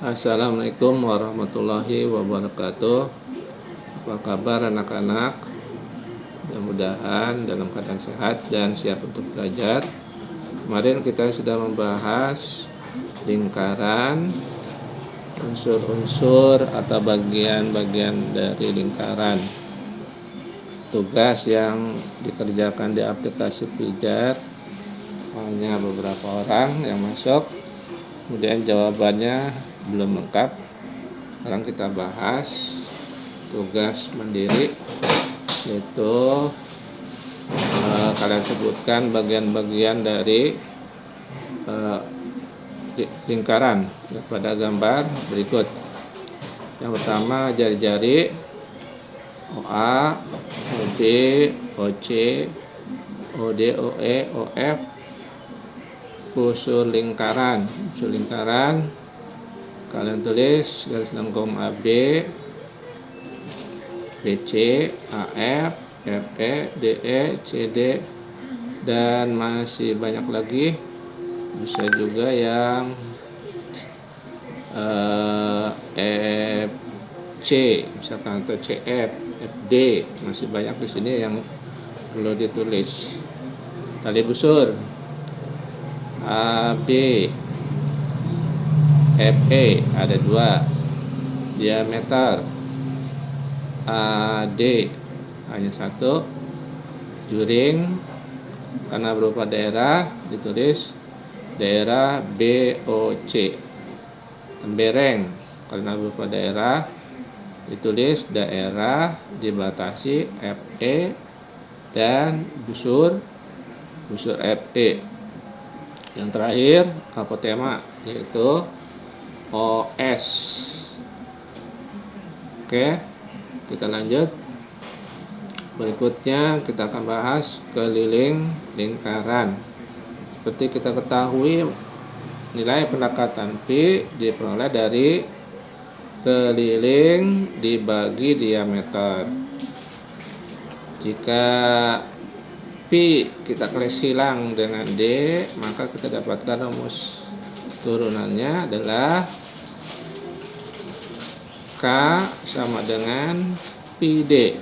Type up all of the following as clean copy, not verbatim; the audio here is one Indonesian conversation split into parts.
Assalamualaikum warahmatullahi wabarakatuh. Apa kabar anak-anak? Mudah-mudahan dalam keadaan sehat dan siap untuk belajar. Kemarin kita sudah membahas lingkaran, unsur-unsur atau bagian-bagian dari lingkaran. Tugas yang dikerjakan di aplikasi Pijat hanya beberapa orang yang masuk. Kemudian jawabannya belum lengkap. Sekarang kita bahas tugas mandiri, yaitu kalian sebutkan bagian-bagian dari lingkaran pada gambar berikut. Yang pertama jari-jari OA, OB, OC, OD, OE, OF. Unsur lingkaran kalian tulis garis lengkung AB, BC, AF, FE, DE, CD, dan masih banyak lagi. Bisa juga yang FC misalkan, atau CF, FD, masih banyak di sini yang perlu ditulis. Tali busur AB, FE ada 2, diameter AD hanya 1, juring karena berupa daerah ditulis daerah BOC, tembereng karena berupa daerah ditulis daerah dibatasi FE, dan busur FE. Yang terakhir apotema, yaitu OS. Oke, kita lanjut. Berikutnya kita akan bahas keliling lingkaran. Seperti kita ketahui, nilai pendekatan Pi diperoleh dari keliling dibagi diameter. Jika Pi kita kali silang dengan D, maka kita dapatkan rumus turunannya adalah K sama dengan Pi D.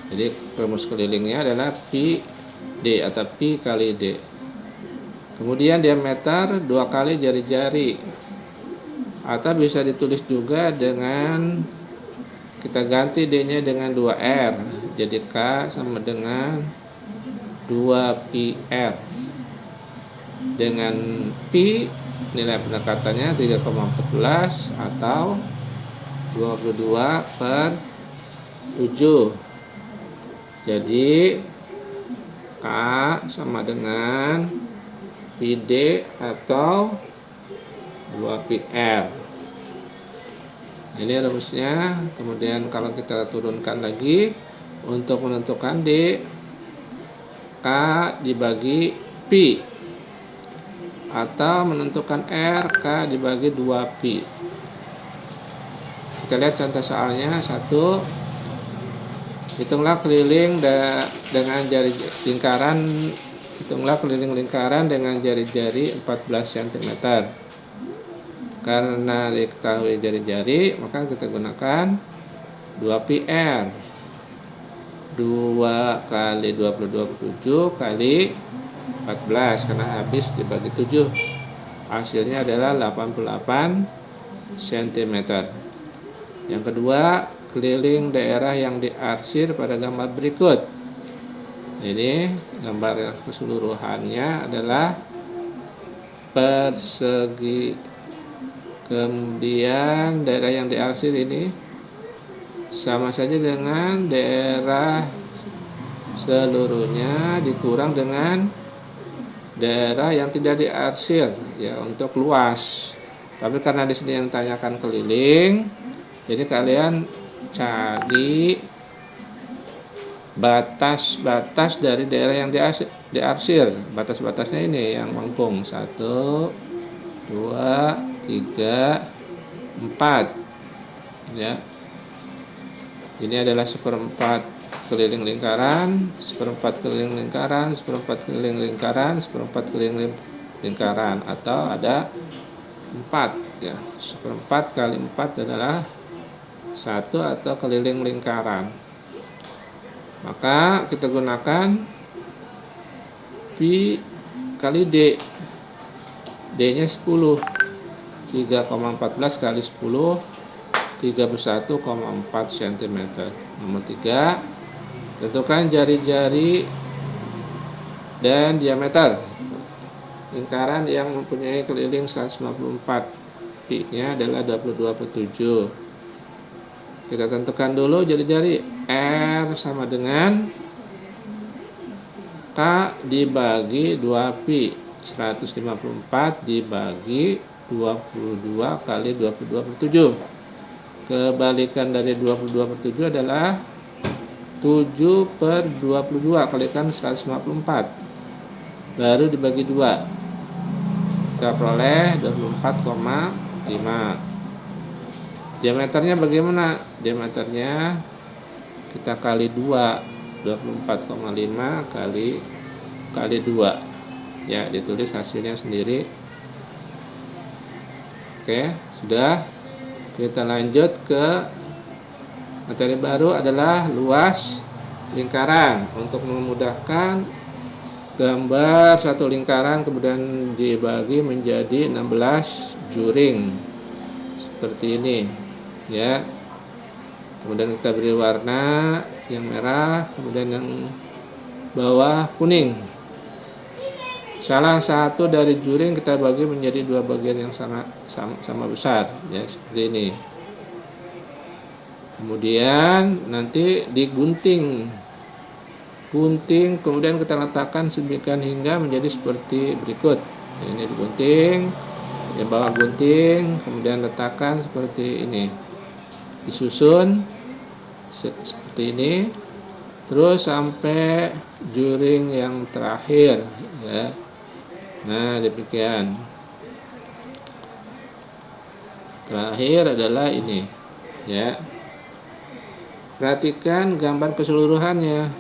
Jadi rumus kelilingnya adalah Pi D atau Pi kali D. Kemudian diameter 2 kali jari-jari, atau bisa ditulis juga dengan kita ganti D-nya dengan 2R. Jadi K sama dengan 2PR. Dengan Pi nilai pendekatannya 3,14 atau 22/7. Jadi K sama dengan PD atau 2PR. Ini rumusnya. Kemudian kalau kita turunkan lagi untuk menentukan D, K dibagi Pi, atau menentukan R, K dibagi 2Pi. Kita lihat contoh soalnya. 1. Hitunglah keliling dengan jari lingkaran. Hitunglah keliling lingkaran dengan jari-jari 14 cm. Karena diketahui jari-jari, maka kita gunakan 2PR. 2 kali 22/7 kali 14, karena habis dibagi 7. Hasilnya adalah 88 cm. Yang kedua, keliling daerah yang diarsir pada gambar berikut. Ini gambar keseluruhannya adalah persegi. Kemudian daerah yang diarsir ini sama saja dengan daerah seluruhnya dikurang dengan daerah yang tidak diarsir, ya, untuk luas. Tapi karena di sini yang tanyakan keliling, jadi kalian cari batas-batas dari daerah yang diarsir. Batas-batasnya ini yang melengkung. 1, 2, 3, 4. Ya. Ini adalah 1/4 keliling lingkaran, 1/4 keliling lingkaran, 1/4 keliling lingkaran, 1/4 keliling lingkaran, atau ada 4 ya. 1/4 kali 4 adalah 1 atau keliling lingkaran. Maka kita gunakan pi kali D. D-nya 10. 3,14 kali 10, 31,4 cm. Nomor 3, tentukan jari-jari dan diameter lingkaran yang mempunyai keliling 154. Pi-nya adalah 22/7. Kita tentukan dulu jari-jari. R sama dengan K dibagi 2pi. 154 dibagi 22 kali 22/7. Kebalikan dari 22/7 adalah 7/22. Kalikan 154. Baru dibagi 2. Kita peroleh 24,5. Diameternya bagaimana? Diameternya kita kali 2. 24,5 kali 2. Ya, ditulis hasilnya sendiri. Oke, sudah. Kita lanjut ke materi baru adalah luas lingkaran. Untuk memudahkan, gambar satu lingkaran kemudian dibagi menjadi 16 juring seperti ini ya. Kemudian kita beri warna yang merah, kemudian yang bawah kuning. Salah satu dari juring kita bagi menjadi 2 bagian yang sama besar ya, seperti ini. Kemudian nanti digunting, kemudian kita letakkan sedemikian hingga menjadi seperti berikut. Ini digunting, yang bawah gunting, kemudian letakkan seperti ini, disusun seperti ini, terus sampai juring yang terakhir ya. Nah, demikian. Terakhir adalah ini ya. Perhatikan gambar keseluruhannya.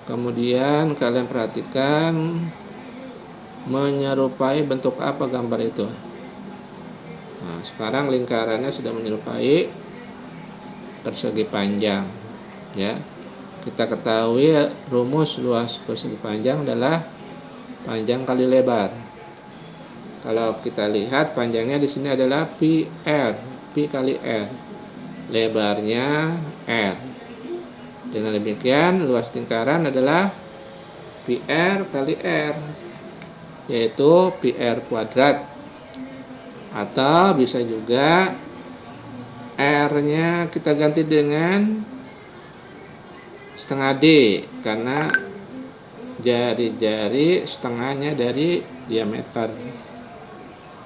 Kemudian kalian perhatikan menyerupai bentuk apa gambar itu. Nah, sekarang lingkarannya sudah menyerupai persegi panjang ya. Kita ketahui rumus luas persegi panjang adalah panjang kali lebar. Kalau kita lihat panjangnya di sini adalah pi r, pi kali r, lebarnya r. Dengan demikian luas lingkaran adalah pi r kali r, yaitu pi r kuadrat, atau bisa juga r-nya kita ganti dengan setengah d, karena jari-jari setengahnya dari diameter.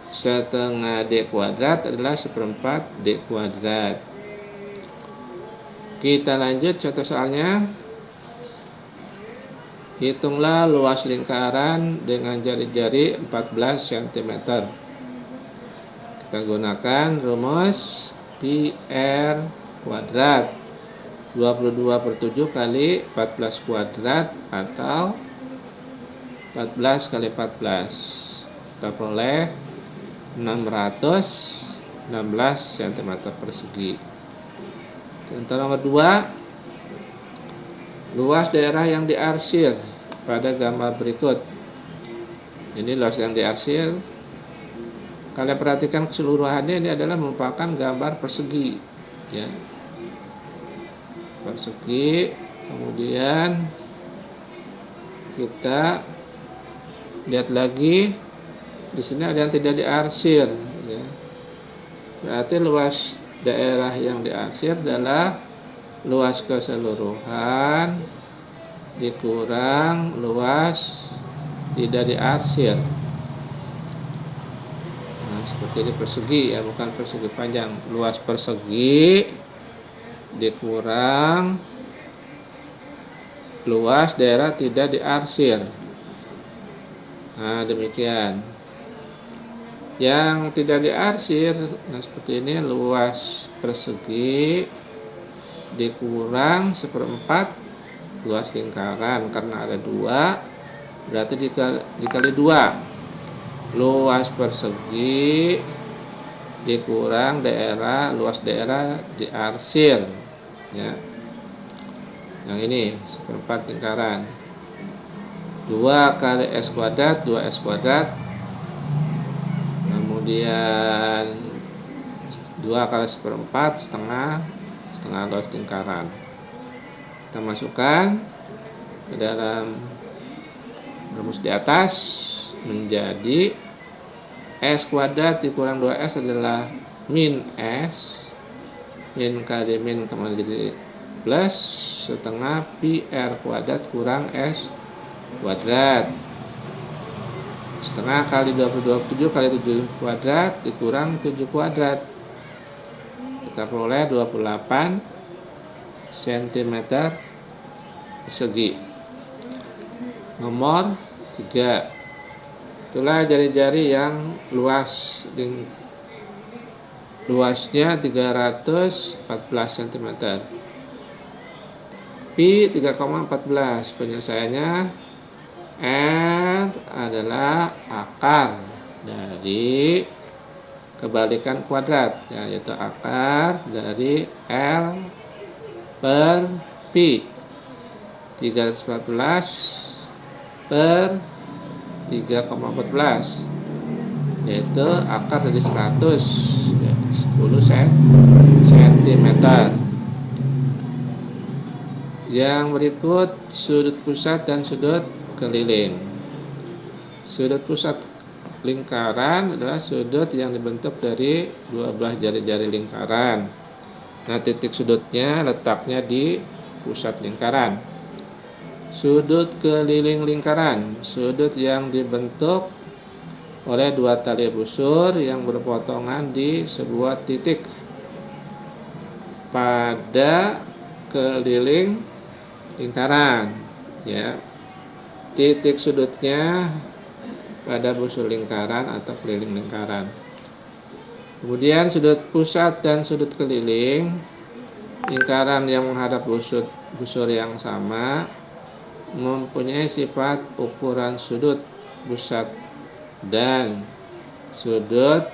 Setengah d kuadrat adalah 1/4 d kuadrat. Kita lanjut contoh soalnya. Hitunglah luas lingkaran dengan jari-jari 14 cm. Kita gunakan rumus pi r kuadrat 22/7 kali 14 kuadrat atau 14 kali 14. Kita peroleh 616 cm persegi. Contoh nomor 2, luas daerah yang diarsir pada gambar berikut. Ini luas yang diarsir. Kalian perhatikan keseluruhannya, ini adalah merupakan gambar persegi ya. Persegi. Kemudian kita lihat lagi, di sini ada yang tidak diarsir ya. Berarti luas daerah yang diarsir adalah luas keseluruhan dikurang luas tidak diarsir. Nah, seperti ini persegi ya, bukan persegi panjang. Luas persegi dikurang luas daerah tidak diarsir. Nah, demikian. Yang tidak diarsir, nah seperti ini, luas persegi dikurang 1/4 luas lingkaran, karena ada 2 berarti dikali 2. luas persegi dikurang luas daerah diarsir, ya. Yang ini 1/4 lingkaran. 2 kali S kuadrat, 2S kuadrat. Kemudian 2 kali 1/4 setengah luas lingkaran. Kita masukkan ke dalam rumus di atas menjadi S kuadrat dikurang 2S adalah min S. Min kali min kembali jadi plus setengah pi R kuadrat kurang S kuadrat. Setengah kali 27 kali 7 kuadrat dikurang 7 kuadrat. Kita peroleh 28 cm persegi. Nomor 3. Itulah jari-jari yang luasnya 314 cm. Pi 3,14. Penyelesaiannya R adalah akar dari kebalikan kuadrat, ya, yaitu akar dari L per Pi. 314 per 3,14, yaitu akar dari 100, ya, 10 cm. Yang berikut sudut pusat dan sudut keliling. Sudut pusat lingkaran adalah sudut yang dibentuk dari 12 jari-jari lingkaran. Nah, titik sudutnya letaknya di pusat lingkaran. Sudut keliling lingkaran, sudut yang dibentuk oleh 2 tali busur yang berpotongan di sebuah titik pada keliling lingkaran, ya. Titik sudutnya pada busur lingkaran atau keliling lingkaran. Kemudian sudut pusat dan sudut keliling lingkaran yang menghadap busur yang sama mempunyai sifat ukuran sudut pusat dan sudut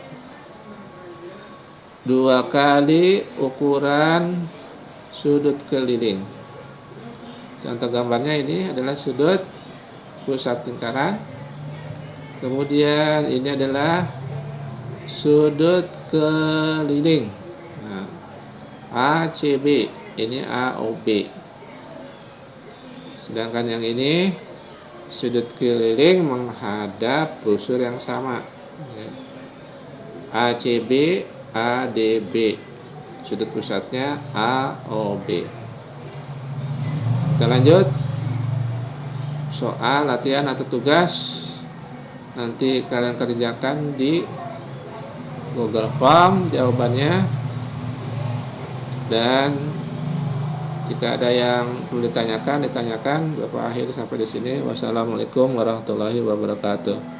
2 kali ukuran sudut keliling. Contoh gambarnya ini adalah sudut pusat lingkaran. Kemudian ini adalah sudut keliling. Nah, ACB, ini AOB. Sedangkan yang ini sudut keliling menghadap busur yang sama, ya. ACB, ADB. Sudut pusatnya AOB. Kita lanjut soal latihan atau tugas. Nanti kalian kerjakan di Google Form jawabannya. Dan jika ada yang perlu ditanyakan. Bapak akhir sampai di sini. Wassalamualaikum warahmatullahi wabarakatuh.